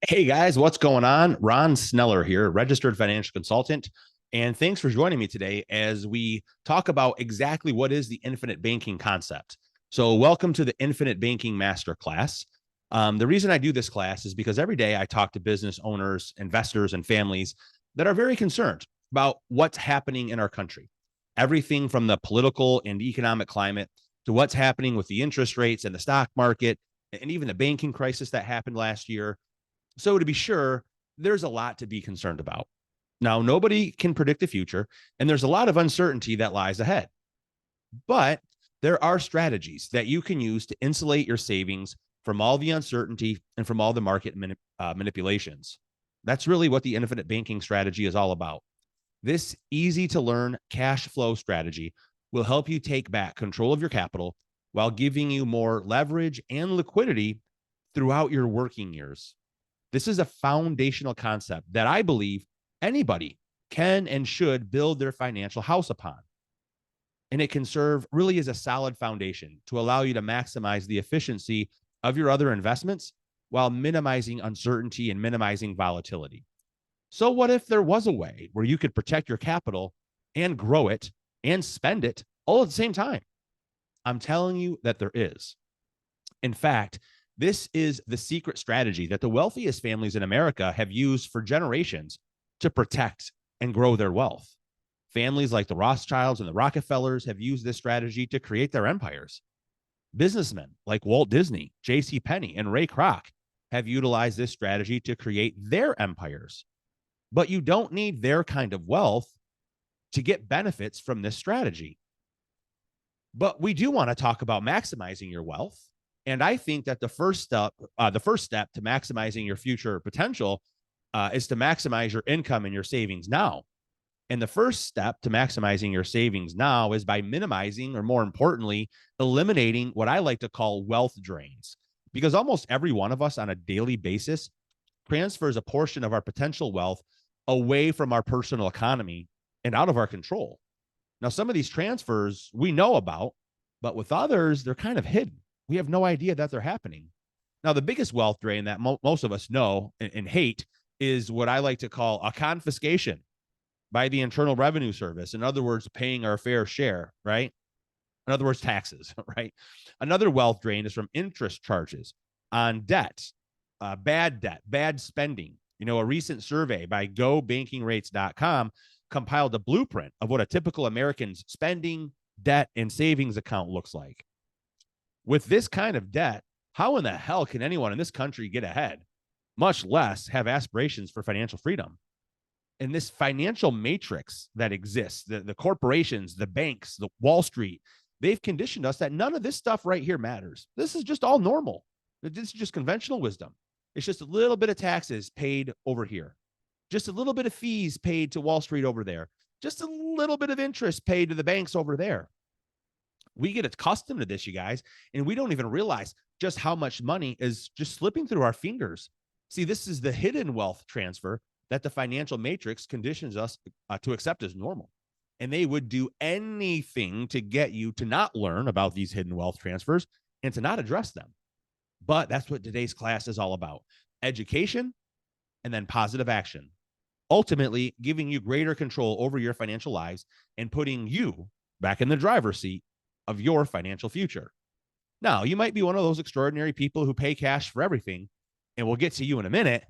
Hey guys, what's going on? Ron Sneller here, registered financial consultant. And thanks for joining me today as we talk about exactly what is the infinite banking concept. So, welcome to the Infinite Banking Masterclass. The reason I do this class is because every day I talk to business owners, investors, and families that are very concerned about what's happening in our country. Everything from the political and economic climate to what's happening with the interest rates and the stock market, and even the banking crisis that happened last year. So, to be sure, there's a lot to be concerned about. Now, nobody can predict the future, and there's a lot of uncertainty that lies ahead. But there are strategies that you can use to insulate your savings from all the uncertainty and from all the market manipulations. That's really what the infinite banking strategy is all about. This easy to learn cash flow strategy will help you take back control of your capital while giving you more leverage and liquidity throughout your working years. This is a foundational concept that I believe anybody can and should build their financial house upon. And it can serve really as a solid foundation to allow you to maximize the efficiency of your other investments while minimizing uncertainty and minimizing volatility. So, what if there was a way where you could protect your capital and grow it and spend it all at the same time? I'm telling you that there is. In fact, this is the secret strategy that the wealthiest families in America have used for generations to protect and grow their wealth. Families like the Rothschilds and the Rockefellers have used this strategy to create their empires. Businessmen like Walt Disney, J.C. Penney, and Ray Kroc have utilized this strategy to create their empires. But you don't need their kind of wealth to get benefits from this strategy. But we do want to talk about maximizing your wealth. And I think that the first step to maximizing your future potential is to maximize your income and your savings now. And the first step to maximizing your savings now is by minimizing, or more importantly, eliminating what I like to call wealth drains. Because almost every one of us on a daily basis transfers a portion of our potential wealth away from our personal economy and out of our control. Now, some of these transfers we know about, but with others, they're kind of hidden. We have no idea that they're happening. Now, the biggest wealth drain that most of us know and hate is what I like to call a confiscation by the Internal Revenue Service. In other words, paying our fair share, right? In other words, taxes, right? Another wealth drain is from interest charges on debt, bad debt, bad spending. You know, a recent survey by gobankingrates.com compiled a blueprint of what a typical American's spending, debt, and savings account looks like. With this kind of debt, how in the hell can anyone in this country get ahead, much less have aspirations for financial freedom? And this financial matrix that exists, the corporations, the banks, the Wall Street, they've conditioned us that none of this stuff right here matters. This is just all normal. This is just conventional wisdom. It's just a little bit of taxes paid over here, just a little bit of fees paid to Wall Street over there, just a little bit of interest paid to the banks over there. We get accustomed to this, you guys, and we don't even realize just how much money is just slipping through our fingers. See, this is the hidden wealth transfer that the financial matrix conditions us to accept as normal. And they would do anything to get you to not learn about these hidden wealth transfers and to not address them. But that's what today's class is all about: education and then positive action, ultimately giving you greater control over your financial lives and putting you back in the driver's seat of your financial future. Now, you might be one of those extraordinary people who pay cash for everything, and we'll get to you in a minute.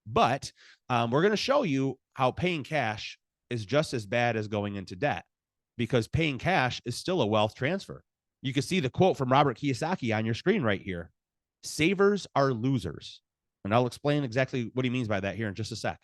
But we're going to show you how paying cash is just as bad as going into debt, because paying cash is still a wealth transfer. You can see the quote from Robert Kiyosaki on your screen right here: savers are losers. And I'll explain exactly what he means by that here in just a sec.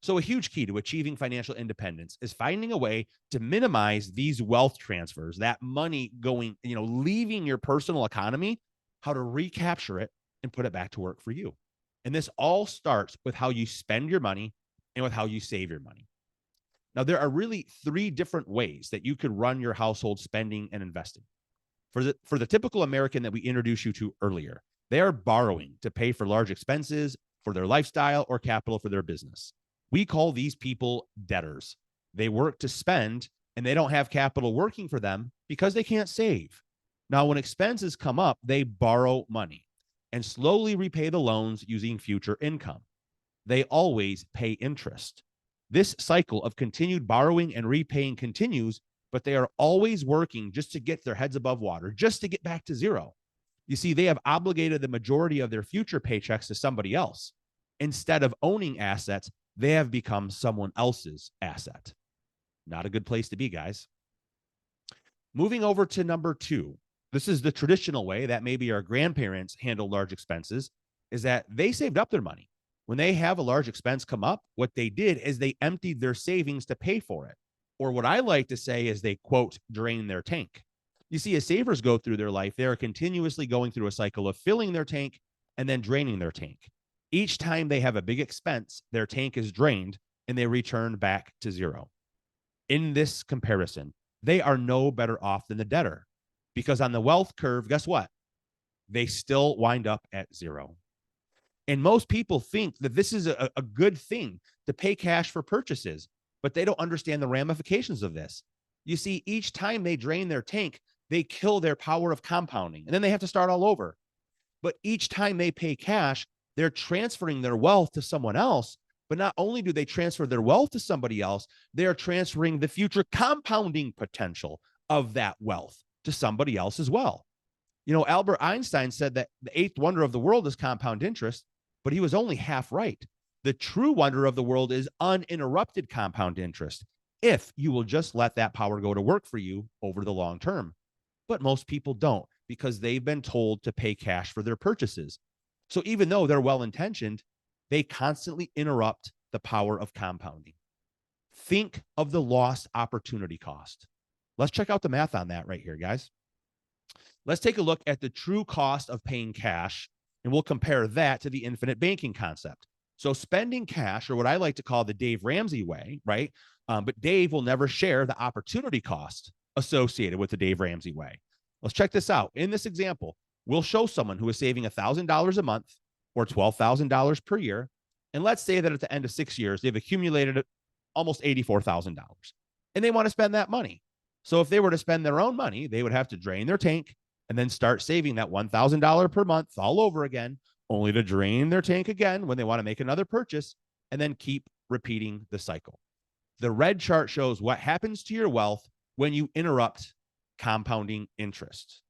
So, a huge key to achieving financial independence is finding a way to minimize these wealth transfers, that money going, leaving your personal economy, how to recapture it and put it back to work for you. And this all starts with how you spend your money and with how you save your money. Now, there are really three different ways that you could run your household spending and investing. For the typical American that we introduced you to earlier, they are borrowing to pay for large expenses, for their lifestyle, or capital for their business. We call these people debtors. They work to spend and they don't have capital working for them because they can't save. Now, when expenses come up, they borrow money. and slowly repay the loans using future income. They always pay interest. This cycle of continued borrowing and repaying continues, but they are always working just to get their heads above water, just to get back to zero. You see, they have obligated the majority of their future paychecks to somebody else. Instead of owning assets, they have become someone else's asset. Not a good place to be, guys. Moving over to number 2. This is the traditional way that maybe our grandparents handled large expenses, is that they saved up their money. When they have a large expense come up, what they did is they emptied their savings to pay for it. Or what I like to say is they, quote, drain their tank. You see, as savers go through their life, they are continuously going through a cycle of filling their tank and then draining their tank. Each time they have a big expense, their tank is drained and they return back to zero. In this comparison, they are no better off than the debtor, because on the wealth curve, guess what? They still wind up at zero. And most people think that this is a good thing to pay cash for purchases, but they don't understand the ramifications of this. You see, each time they drain their tank, they kill their power of compounding, and then they have to start all over. But each time they pay cash, they're transferring their wealth to someone else. But not only do they transfer their wealth to somebody else, they're transferring the future compounding potential of that wealth to somebody else as well. You know, Albert Einstein said that the eighth wonder of the world is compound interest, but he was only half right. The true wonder of the world is uninterrupted compound interest, if you will just let that power go to work for you over the long term. But most people don't, because they've been told to pay cash for their purchases. So even though they're well-intentioned, they constantly interrupt the power of compounding. Think of the lost opportunity cost. Let's check out the math on that right here, guys. Let's take a look at the true cost of paying cash, and we'll compare that to the infinite banking concept. So spending cash, or what I like to call the Dave Ramsey way, right? But Dave will never share the opportunity cost associated with the Dave Ramsey way. Let's check this out. In this example, we'll show someone who is saving $1,000 a month or $12,000 per year. And let's say that at the end of 6 years, they've accumulated almost $84,000 and they want to spend that money. So if they were to spend their own money, they would have to drain their tank and then start saving that $1,000 per month all over again, only to drain their tank again when they want to make another purchase, and then keep repeating the cycle. The red chart shows what happens to your wealth when you interrupt compounding interest.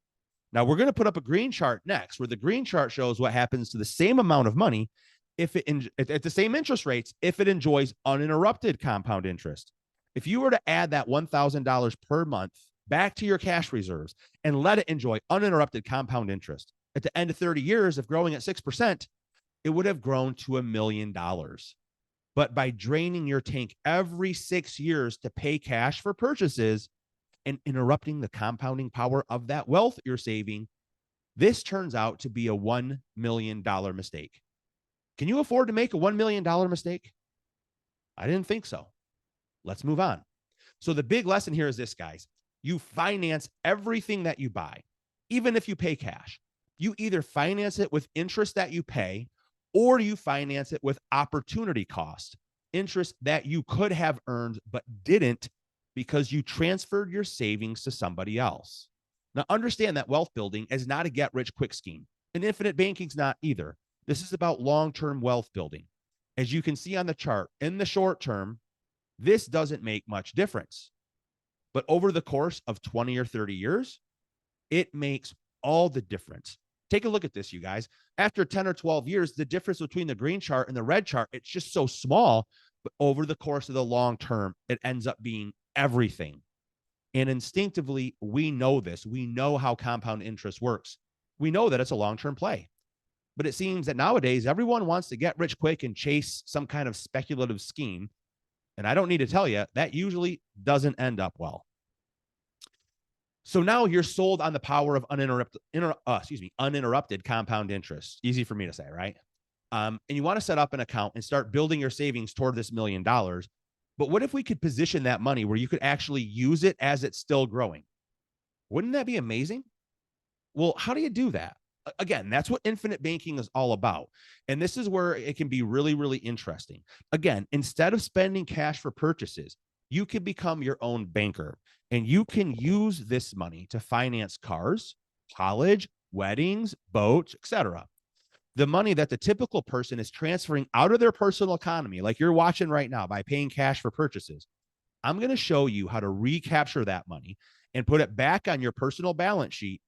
Now we're going to put up a green chart next, where the green chart shows what happens to the same amount of money if it at the same interest rates if it enjoys uninterrupted compound interest. If you were to add that $1,000 per month back to your cash reserves and let it enjoy uninterrupted compound interest, at the end of 30 years, if growing at 6%, it would have grown to $1 million. But by draining your tank every 6 years to pay cash for purchases and interrupting the compounding power of that wealth you're saving, this turns out to be a $1 million mistake. Can you afford to make a $1 million mistake? I didn't think so. Let's move on. So the big lesson here is this, guys. You finance everything that you buy, even if you pay cash. You either finance it with interest that you pay, or you finance it with opportunity cost, interest that you could have earned but didn't because you transferred your savings to somebody else. Now, understand that wealth building is not a get-rich-quick scheme, and infinite banking's not either. This is about long-term wealth building. As you can see on the chart, in the short term, this doesn't make much difference. But over the course of 20 or 30 years, it makes all the difference. Take a look at this, you guys. After 10 or 12 years, the difference between the green chart and the red chart, it's just so small. But over the course of the long term, it ends up being everything. And instinctively, we know this. We know how compound interest works. We know that it's a long-term play. But it seems that nowadays, everyone wants to get rich quick and chase some kind of speculative scheme. And I don't need to tell you, that usually doesn't end up well. So now you're sold on the power of uninterrupted compound interest. Easy for me to say, right? And you want to set up an account and start building your savings toward this $1 million. But what if we could position that money where you could actually use it as it's still growing? Wouldn't that be amazing? Well, how do you do that? Again, that's what infinite banking is all about. And this is where it can be really, really interesting. Again, instead of spending cash for purchases, you can become your own banker, and you can use this money to finance cars, college, weddings, boats, etc. The money that the typical person is transferring out of their personal economy, like you're watching right now by paying cash for purchases, I'm going to show you how to recapture that money and put it back on your personal balance sheet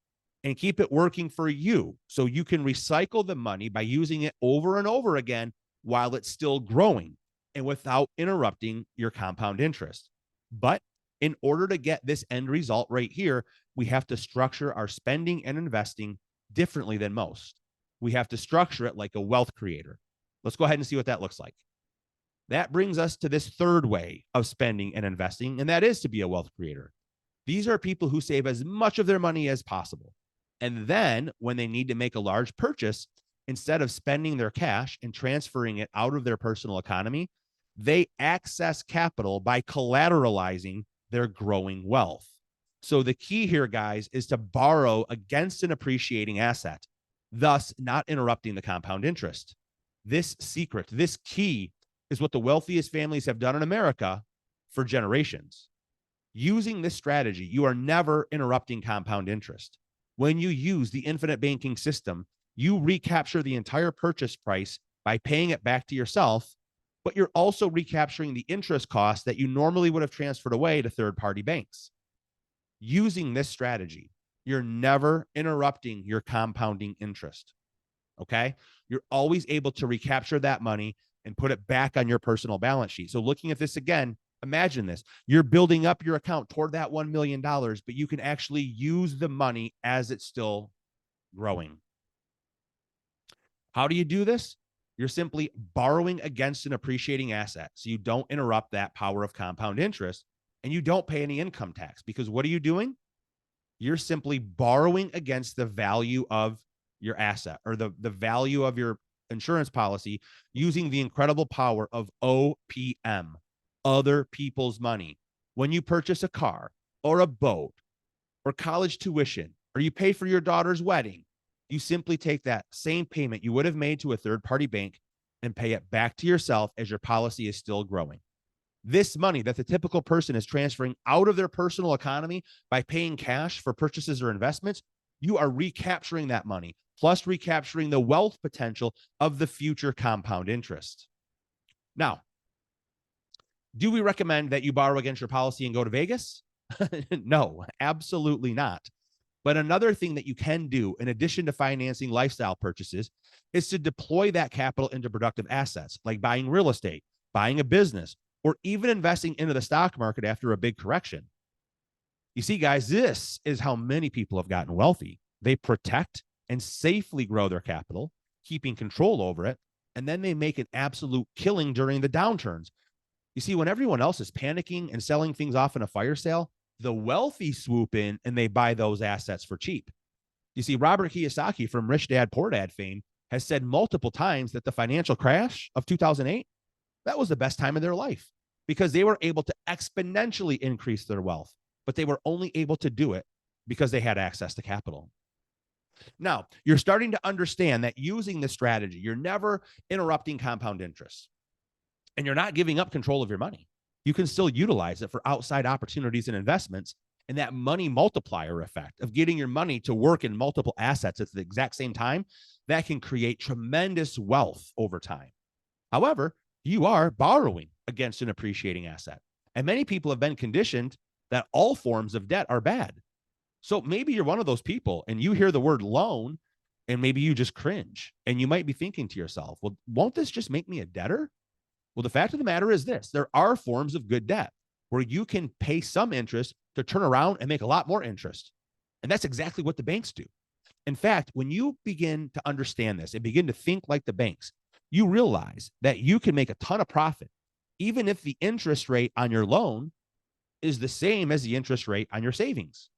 and keep it working for you so you can recycle the money by using it over and over again while it's still growing and without interrupting your compound interest. But in order to get this end result right here, we have to structure our spending and investing differently than most. We have to structure it like a wealth creator. Let's go ahead and see what that looks like. That brings us to this third way of spending and investing, and that is to be a wealth creator. These are people who save as much of their money as possible. And then when they need to make a large purchase, instead of spending their cash and transferring it out of their personal economy, they access capital by collateralizing their growing wealth. So the key here, guys, is to borrow against an appreciating asset, thus not interrupting the compound interest. This secret, this key, is what the wealthiest families have done in America for generations. Using this strategy, you are never interrupting compound interest. When you use the infinite banking system, you recapture the entire purchase price by paying it back to yourself, but you're also recapturing the interest costs that you normally would have transferred away to third-party banks. Using this strategy, you're never interrupting your compounding interest. Okay? You're always able to recapture that money and put it back on your personal balance sheet. So looking at this again, imagine this. You're building up your account toward that $1 million, but you can actually use the money as it's still growing. How do you do this? You're simply borrowing against an appreciating asset. So you don't interrupt that power of compound interest and you don't pay any income tax, because what are you doing? You're simply borrowing against the value of your asset or the value of your insurance policy using the incredible power of OPM, other people's money. When you purchase a car or a boat or college tuition, or you pay for your daughter's wedding, you simply take that same payment you would have made to a third-party bank and pay it back to yourself as your policy is still growing. This money that the typical person is transferring out of their personal economy by paying cash for purchases or investments, you are recapturing that money, plus recapturing the wealth potential of the future compound interest. Now, do we recommend that you borrow against your policy and go to Vegas? No, absolutely not. But another thing that you can do, in addition to financing lifestyle purchases, is to deploy that capital into productive assets, like buying real estate, buying a business, or even investing into the stock market after a big correction. You see, guys, this is how many people have gotten wealthy. They protect and safely grow their capital, keeping control over it, and then they make an absolute killing during the downturns. You see, when everyone else is panicking and selling things off in a fire sale, the wealthy swoop in and they buy those assets for cheap. You see, Robert Kiyosaki from Rich Dad, Poor Dad fame has said multiple times that the financial crash of 2008, that was the best time of their life because they were able to exponentially increase their wealth, but they were only able to do it because they had access to capital. Now, you're starting to understand that using this strategy, you're never interrupting compound interest and you're not giving up control of your money. You can still utilize it for outside opportunities and investments, and that money multiplier effect of getting your money to work in multiple assets at the exact same time, that can create tremendous wealth over time. However, you are borrowing against an appreciating asset, and many people have been conditioned that all forms of debt are bad. So maybe you're one of those people and you hear the word loan and maybe you just cringe, and you might be thinking to yourself, well, won't this just make me a debtor? Well, the fact of the matter is this: there are forms of good debt where you can pay some interest to turn around and make a lot more interest. And that's exactly what the banks do. In fact, when you begin to understand this and begin to think like the banks, you realize that you can make a ton of profit, even if the interest rate on your loan is the same as the interest rate on your savings.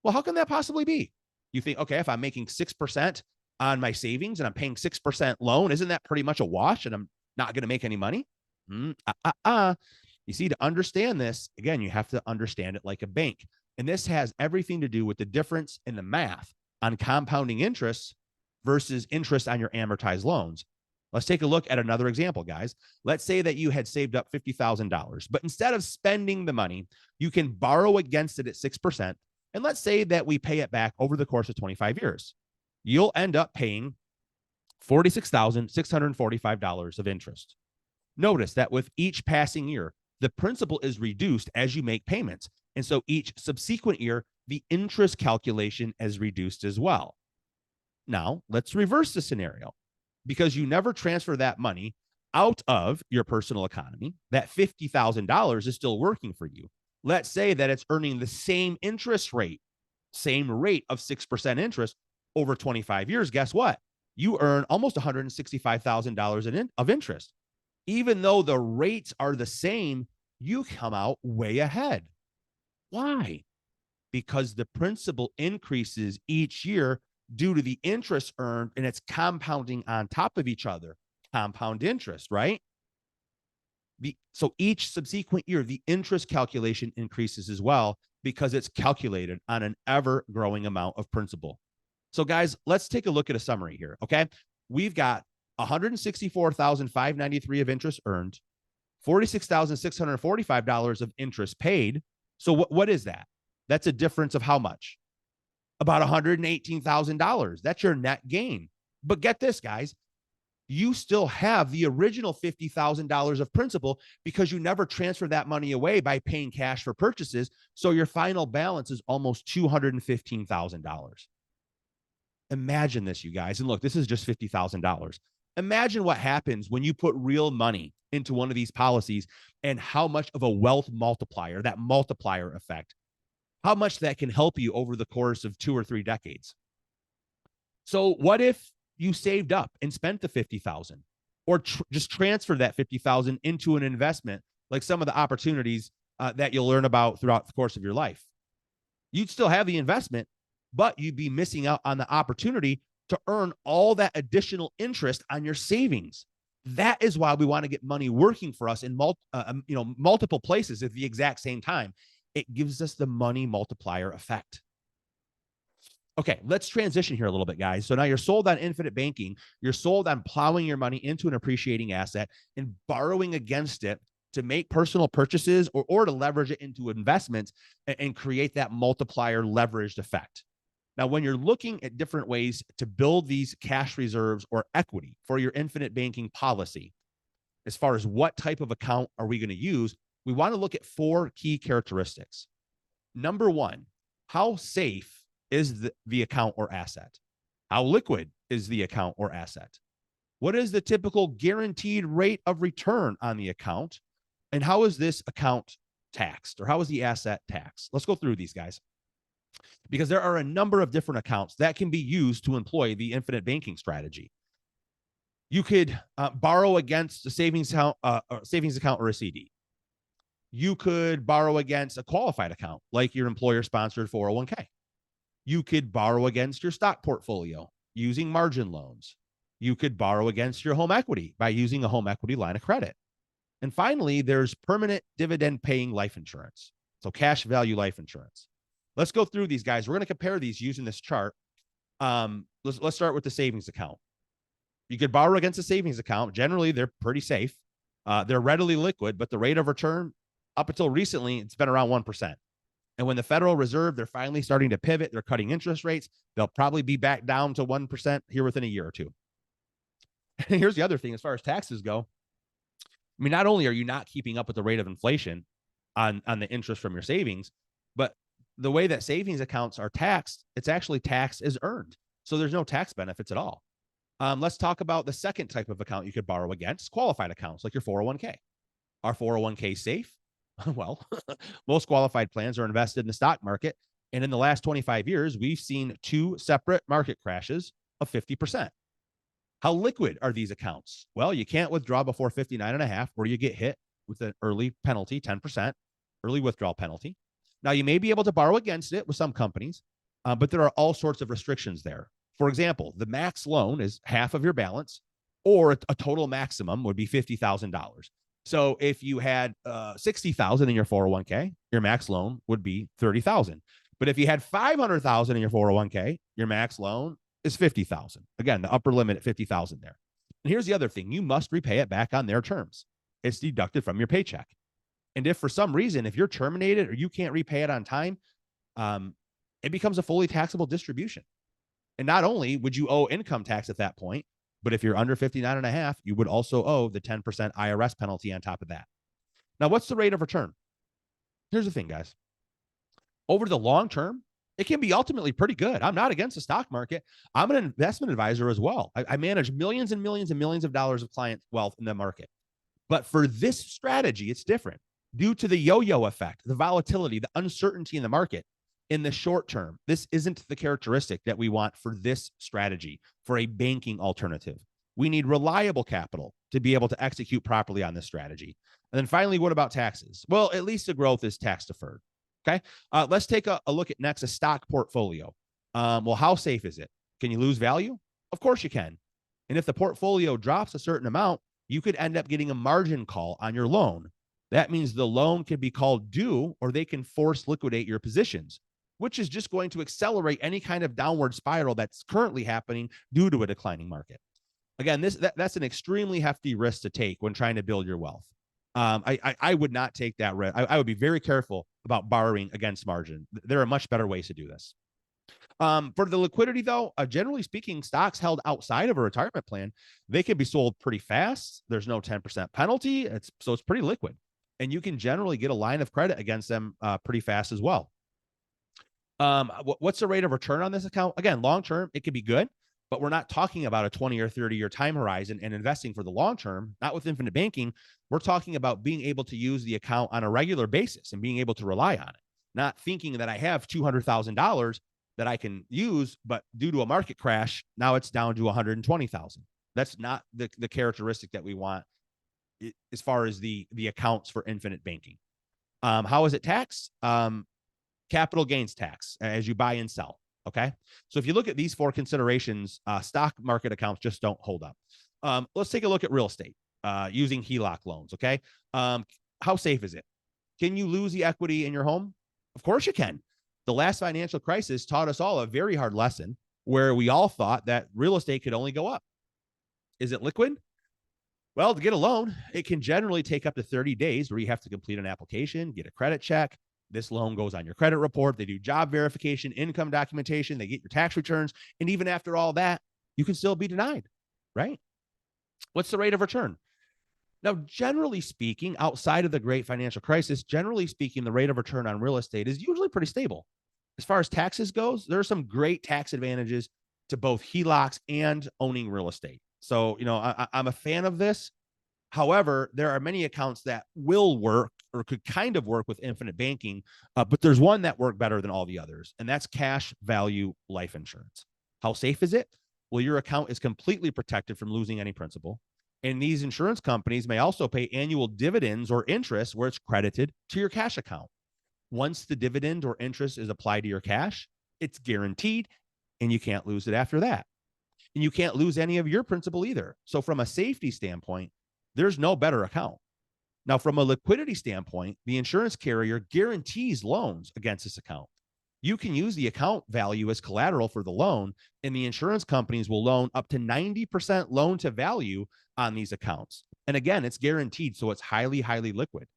Well, how can that possibly be? You think, okay, if I'm making 6% on my savings and I'm paying 6% loan, isn't that pretty much a wash and I'm not going to make any money? You see, to understand this, again, you have to understand it like a bank. And this has everything to do with the difference in the math on compounding interest versus interest on your amortized loans. Let's take a look at another example, guys. Let's say that you had saved up $50,000, but instead of spending the money, you can borrow against it at 6%. And let's say that we pay it back over the course of 25 years. You'll end up paying $46,645 of interest. Notice that with each passing year, the principal is reduced as you make payments. And so each subsequent year, the interest calculation is reduced as well. Now, let's reverse the scenario. Because you never transfer that money out of your personal economy, that $50,000 is still working for you. Let's say that it's earning the same interest rate, same rate of 6% interest over 25 years. Guess what? You earn almost $165,000 of interest. Even though the rates are the same, you come out way ahead. Why? Because the principal increases each year due to the interest earned, and it's compounding on top of each other. Compound interest, right? So each subsequent year, the interest calculation increases as well because it's calculated on an ever-growing amount of principal. So guys, let's take a look at a summary here, okay? We've got $164,593 of interest earned, $46,645 of interest paid. So what is that? That's a difference of how much? About $118,000. That's your net gain. But get this, guys, you still have the original $50,000 of principal because you never transferred that money away by paying cash for purchases. So your final balance is almost $215,000. Imagine this, you guys. And look, this is just $50,000. Imagine what happens when you put real money into one of these policies and how much of a wealth multiplier, that multiplier effect, how much that can help you over the course of 2 or 3 decades. So what if you saved up and spent the $50,000 or just transfer that $50,000 into an investment, like some of the opportunities that you'll learn about throughout the course of your life? You'd still have the investment, but you'd be missing out on the opportunity to earn all that additional interest on your savings. That is why we want to get money working for us in multiple places at the exact same time. It gives us the money multiplier effect. Okay, let's transition here a little bit, guys. So now you're sold on infinite banking. You're sold on plowing your money into an appreciating asset and borrowing against it to make personal purchases or to leverage it into investments and create that multiplier leveraged effect. Now, when you're looking at different ways to build these cash reserves or equity for your infinite banking policy, as far as what type of account are we going to use, we want to look at 4 key characteristics. Number 1, how safe is the account or asset? How liquid is the account or asset? What is the typical guaranteed rate of return on the account? And how is this account taxed, or how is the asset taxed? Let's go through these, guys, because there are a number of different accounts that can be used to employ the infinite banking strategy. You could borrow against a savings account or a CD. You could borrow against a qualified account, like your employer-sponsored 401k. You could borrow against your stock portfolio using margin loans. You could borrow against your home equity by using a home equity line of credit. And finally, there's permanent dividend paying life insurance. So cash value life insurance. Let's go through these, guys. We're going to compare these using this chart. Let's start with the savings account. You could borrow against a savings account. Generally, they're pretty safe. They're readily liquid, but the rate of return up until recently, it's been around 1%. And when the Federal Reserve, they're finally starting to pivot, they're cutting interest rates, they'll probably be back down to 1% here within a year or two. And here's the other thing, as far as taxes go. I mean, not only are you not keeping up with the rate of inflation on the interest from your savings, but the way that savings accounts are taxed, it's actually taxed as earned. So there's no tax benefits at all. Let's talk about the second type of account you could borrow against, qualified accounts like your 401k. Are 401k safe? Well, most qualified plans are invested in the stock market. And in the last 25 years, we've seen 2 separate market crashes of 50%. How liquid are these accounts? Well, you can't withdraw before 59.5, or you get hit with an early penalty, 10%, early withdrawal penalty. Now, you may be able to borrow against it with some companies, but there are all sorts of restrictions there. For example, the max loan is half of your balance, or a total maximum would be $50,000. So if you had $60,000 in your 401k, your max loan would be $30,000. But if you had $500,000 in your 401k, your max loan is $50,000. Again, the upper limit at $50,000 there. And here's the other thing: you must repay it back on their terms. It's deducted from your paycheck. And if for some reason, if you're terminated or you can't repay it on time, it becomes a fully taxable distribution. And not only would you owe income tax at that point, But if you're under 59.5, you would also owe the 10% IRS penalty on top of that. Now, what's the rate of return? Here's the thing, guys. Over the long term, it can be ultimately pretty good. I'm not against the stock market. I'm an investment advisor as well. I manage millions and millions and millions of dollars of client wealth in the market. But for this strategy, it's different due to the yo-yo effect, the volatility, the uncertainty in the market. In the short term, this isn't the characteristic that we want for this strategy, for a banking alternative. We need reliable capital to be able to execute properly on this strategy. And then finally, what about taxes? Well, at least the growth is tax deferred. Okay. Let's take a look at next a stock portfolio. Well, how safe is it? Can you lose value? Of course you can. And if the portfolio drops a certain amount, you could end up getting a margin call on your loan. That means the loan can be called due, or they can force liquidate your positions, which is just going to accelerate any kind of downward spiral that's currently happening due to a declining market. Again, that's an extremely hefty risk to take when trying to build your wealth. I would not take that risk. I would be very careful about borrowing against margin. There are much better ways to do this. For the liquidity, though, generally speaking, stocks held outside of a retirement plan, they can be sold pretty fast. There's no 10% penalty. So it's pretty liquid. And you can generally get a line of credit against them pretty fast as well. What's the rate of return on this account? Again, long term, it could be good, but we're not talking about a 20 or 30-year time horizon and investing for the long term. Not with infinite banking. We're talking about being able to use the account on a regular basis and being able to rely on it, not thinking that I have $200,000 that I can use, but due to a market crash, now it's down to 120,000. That's not the characteristic that we want as far as the accounts for infinite banking. How is it taxed? Capital gains tax as you buy and sell. Okay. So if you look at these four considerations, stock market accounts just don't hold up. Let's take a look at real estate using HELOC loans. Okay. How safe is it? Can you lose the equity in your home? Of course you can. The last financial crisis taught us all a very hard lesson where we all thought that real estate could only go up. Is it liquid? Well, to get a loan, it can generally take up to 30 days where you have to complete an application, get a credit check. This loan goes on your credit report. They do job verification, income documentation. They get your tax returns. And even after all that, you can still be denied, right? What's the rate of return? Now, generally speaking, outside of the great financial crisis, generally speaking, the rate of return on real estate is usually pretty stable. As far as taxes goes, there are some great tax advantages to both HELOCs and owning real estate. So, I'm a fan of this. However, there are many accounts that will work or could kind of work with infinite banking, but there's one that worked better than all the others, and that's cash value life insurance. How safe is it? Well, your account is completely protected from losing any principal. And these insurance companies may also pay annual dividends or interest where it's credited to your cash account. Once the dividend or interest is applied to your cash, it's guaranteed, and you can't lose it after that. And you can't lose any of your principal either. So from a safety standpoint, there's no better account. Now, from a liquidity standpoint, the insurance carrier guarantees loans against this account. You can use the account value as collateral for the loan, and the insurance companies will loan up to 90% loan to value on these accounts. And again, it's guaranteed, so it's highly, highly liquid.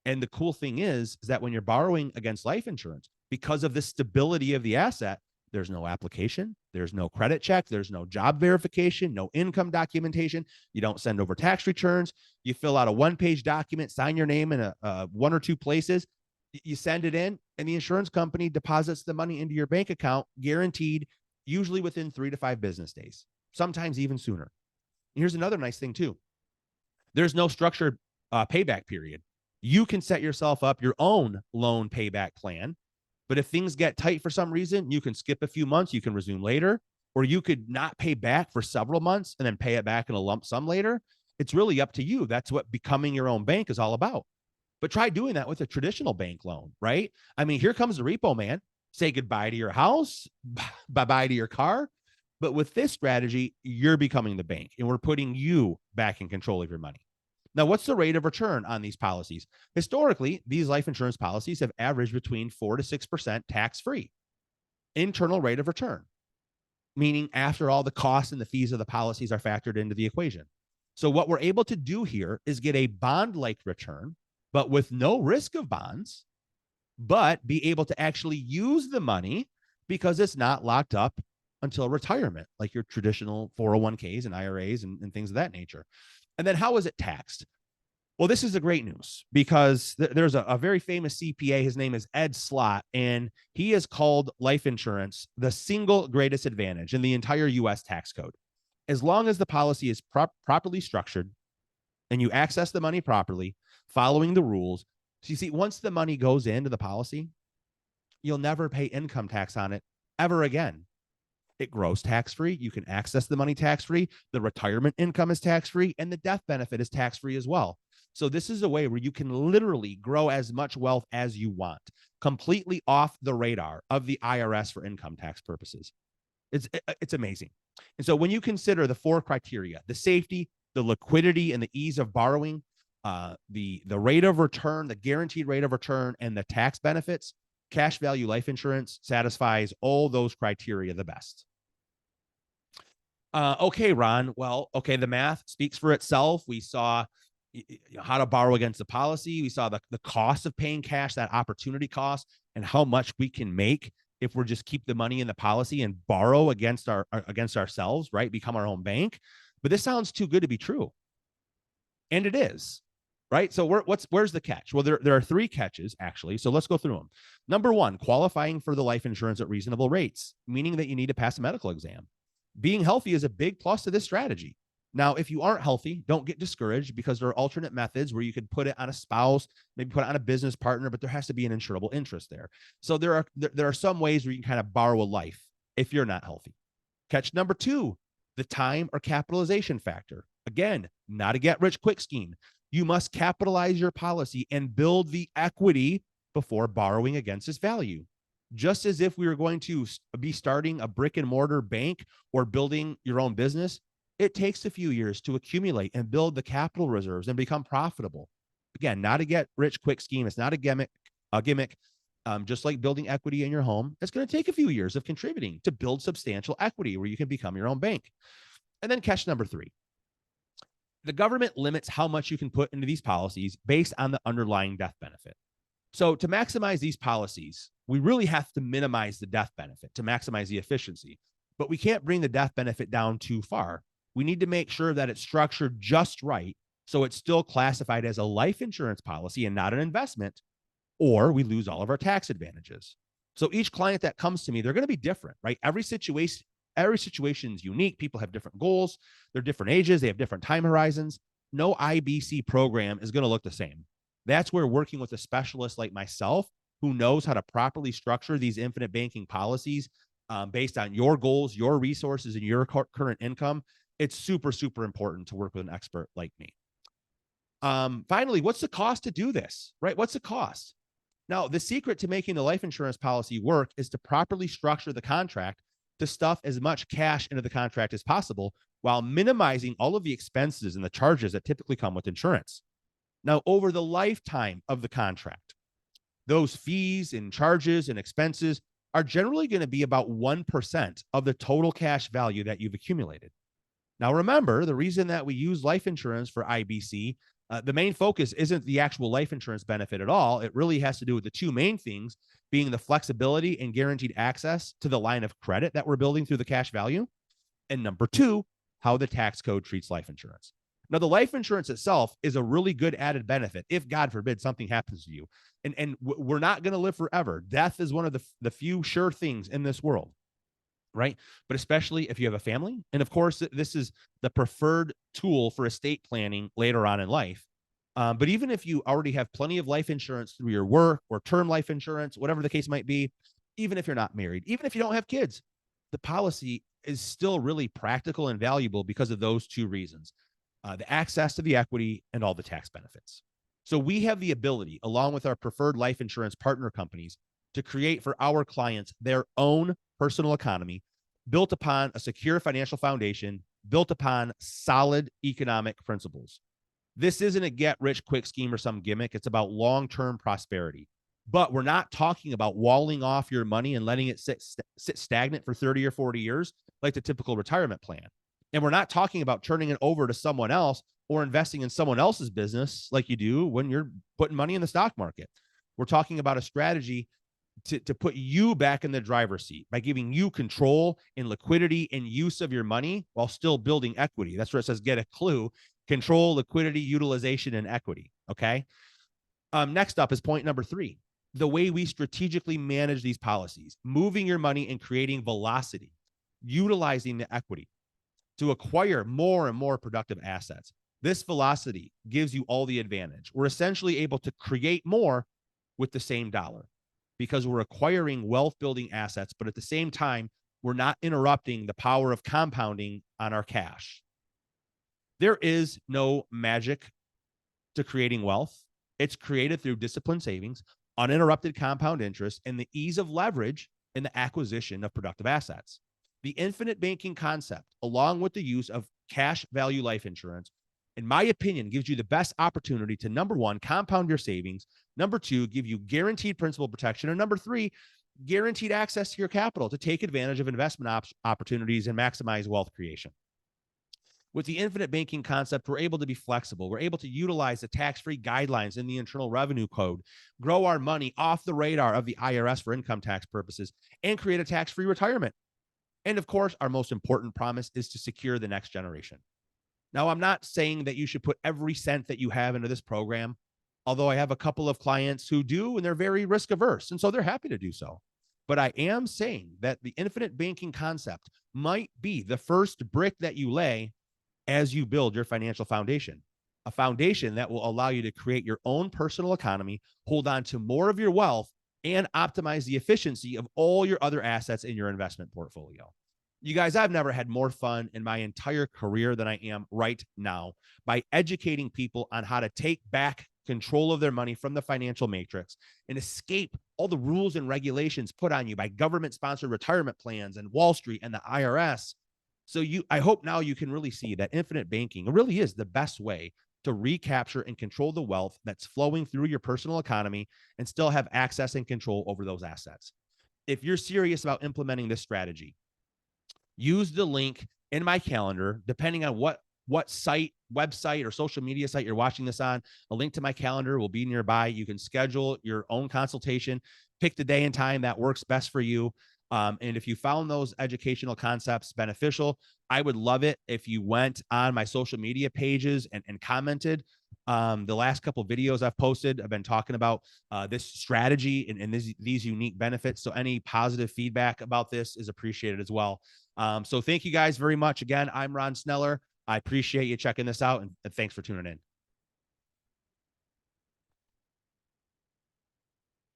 And the cool thing is that when you're borrowing against life insurance, because of the stability of the asset, there's no application, there's no credit check, there's no job verification, no income documentation. You don't send over tax returns. You fill out a one-page document, sign your name in one or two places. You send it in, and the insurance company deposits the money into your bank account, guaranteed, usually within 3 to 5 business days, sometimes even sooner. And here's another nice thing too. There's no structured payback period. You can set yourself up your own loan payback plan. But if things get tight for some reason, you can skip a few months, you can resume later, or you could not pay back for several months and then pay it back in a lump sum later. It's really up to you. That's what becoming your own bank is all about. But try doing that with a traditional bank loan, right? I mean, here comes the repo man. Say goodbye to your house, bye-bye to your car. But with this strategy, you're becoming the bank, and we're putting you back in control of your money. Now, what's the rate of return on these policies? Historically, these life insurance policies have averaged between 4 to 6% tax-free. Internal rate of return, meaning after all the costs and the fees of the policies are factored into the equation. So what we're able to do here is get a bond-like return, but with no risk of bonds, but be able to actually use the money because it's not locked up until retirement, like your traditional 401ks and IRAs and things of that nature. And then how is it taxed? Well, this is the great news because there's a very famous CPA. His name is Ed Slott, and he has called life insurance the single greatest advantage in the entire U.S. tax code. As long as the policy is properly structured and you access the money properly, following the rules. So you see, once the money goes into the policy, you'll never pay income tax on it ever again. It grows tax-free. You can access the money tax-free. The retirement income is tax-free, and the death benefit is tax-free as well. So this is a way where you can literally grow as much wealth as you want, completely off the radar of the IRS for income tax purposes. It's amazing. And so when you consider the 4 criteria, the safety, the liquidity, and the ease of borrowing, the rate of return, the guaranteed rate of return, and the tax benefits, cash value life insurance satisfies all those criteria the best. Okay, Ron. Well, okay, the math speaks for itself. We saw how to borrow against the policy. We saw the cost of paying cash, that opportunity cost, and how much we can make if we're just keep the money in the policy and borrow against ourselves, right? Become our own bank. But this sounds too good to be true. And it is, right? So where's the catch? Well, there are 3 catches, actually. So let's go through them. Number 1, qualifying for the life insurance at reasonable rates, meaning that you need to pass a medical exam. Being healthy is a big plus to this strategy. Now, if you aren't healthy, don't get discouraged because there are alternate methods where you could put it on a spouse, maybe put it on a business partner, but there has to be an insurable interest there. So there are some ways where you can kind of borrow a life if you're not healthy. Catch number 2, the time or capitalization factor. Again, not a get-rich-quick scheme. You must capitalize your policy and build the equity before borrowing against its value. Just as if we were going to be starting a brick and mortar bank or building your own business, it takes a few years to accumulate and build the capital reserves and become profitable. Again, not a get-rich-quick scheme. It's not a gimmick. Just like building equity in your home, it's going to take a few years of contributing to build substantial equity where you can become your own bank. And then catch number 3. The government limits how much you can put into these policies based on the underlying death benefit. So to maximize these policies, we really have to minimize the death benefit to maximize the efficiency, but we can't bring the death benefit down too far. We need to make sure that it's structured just right so it's still classified as a life insurance policy and not an investment, or we lose all of our tax advantages. So each client that comes to me, they're going to be different, right? Every situation is unique. People have different goals. They're different ages. They have different time horizons. No IBC program is going to look the same. That's where working with a specialist like myself who knows how to properly structure these infinite banking policies based on your goals, your resources, and your current income, it's super, super important to work with an expert like me. Finally, what's the cost to do this, right? What's the cost? Now, the secret to making the life insurance policy work is to properly structure the contract to stuff as much cash into the contract as possible while minimizing all of the expenses and the charges that typically come with insurance. Now, over the lifetime of the contract, those fees and charges and expenses are generally going to be about 1% of the total cash value that you've accumulated. Now, remember, the reason that we use life insurance for IBC, the main focus isn't the actual life insurance benefit at all. It really has to do with the 2 main things being the flexibility and guaranteed access to the line of credit that we're building through the cash value. And number 2, how the tax code treats life insurance. Now, the life insurance itself is a really good added benefit if, God forbid, something happens to you. And we're not going to live forever. Death is one of the few sure things in this world, right? But especially if you have a family. And of course, this is the preferred tool for estate planning later on in life. But even if you already have plenty of life insurance through your work or term life insurance, whatever the case might be, even if you're not married, even if you don't have kids, the policy is still really practical and valuable because of those 2 reasons. The access to the equity and all the tax benefits. So we have the ability, along with our preferred life insurance partner companies, to create for our clients their own personal economy built upon a secure financial foundation, built upon solid economic principles. This isn't a get-rich-quick scheme or some gimmick. It's about long-term prosperity. But we're not talking about walling off your money and letting it sit stagnant for 30 or 40 years like the typical retirement plan. And we're not talking about turning it over to someone else or investing in someone else's business like you do when you're putting money in the stock market. We're talking about a strategy to put you back in the driver's seat by giving you control and liquidity and use of your money while still building equity. That's where it says get a clue: control, liquidity, utilization, and equity. Okay. Next up is point number 3, the way we strategically manage these policies, moving your money and creating velocity, utilizing the equity to acquire more and more productive assets. This velocity gives you all the advantage. We're essentially able to create more with the same dollar because we're acquiring wealth building assets, but at the same time, we're not interrupting the power of compounding on our cash. There is no magic to creating wealth. It's created through disciplined savings, uninterrupted compound interest, and the ease of leverage in the acquisition of productive assets. The infinite banking concept, along with the use of cash value life insurance, in my opinion, gives you the best opportunity to, number 1, compound your savings, number 2, give you guaranteed principal protection, and number 3, guaranteed access to your capital to take advantage of investment opportunities and maximize wealth creation. With the infinite banking concept, we're able to be flexible. We're able to utilize the tax-free guidelines in the Internal Revenue Code, grow our money off the radar of the IRS for income tax purposes, and create a tax-free retirement. And of course, our most important promise is to secure the next generation. Now, I'm not saying that you should put every cent that you have into this program, although I have a couple of clients who do, and they're very risk averse, and so they're happy to do so. But I am saying that the infinite banking concept might be the first brick that you lay as you build your financial foundation, a foundation that will allow you to create your own personal economy, hold on to more of your wealth, and optimize the efficiency of all your other assets in your investment portfolio. You guys, I've never had more fun in my entire career than I am right now by educating people on how to take back control of their money from the financial matrix and escape all the rules and regulations put on you by government-sponsored retirement plans and Wall Street and the IRS. So I hope now you can really see that infinite banking really is the best way to recapture and control the wealth that's flowing through your personal economy and still have access and control over those assets. If you're serious about implementing this strategy, use the link in my calendar, depending on what website or social media site you're watching this on. A link to my calendar will be nearby. You can schedule your own consultation, pick the day and time that works best for you. And if you found those educational concepts beneficial, I would love it if you went on my social media pages and commented. The last couple of videos I've posted, I've been talking about this strategy and these unique benefits. So any positive feedback about this is appreciated as well. So thank you guys very much. Again, I'm Ron Sneller. I appreciate you checking this out, and thanks for tuning in.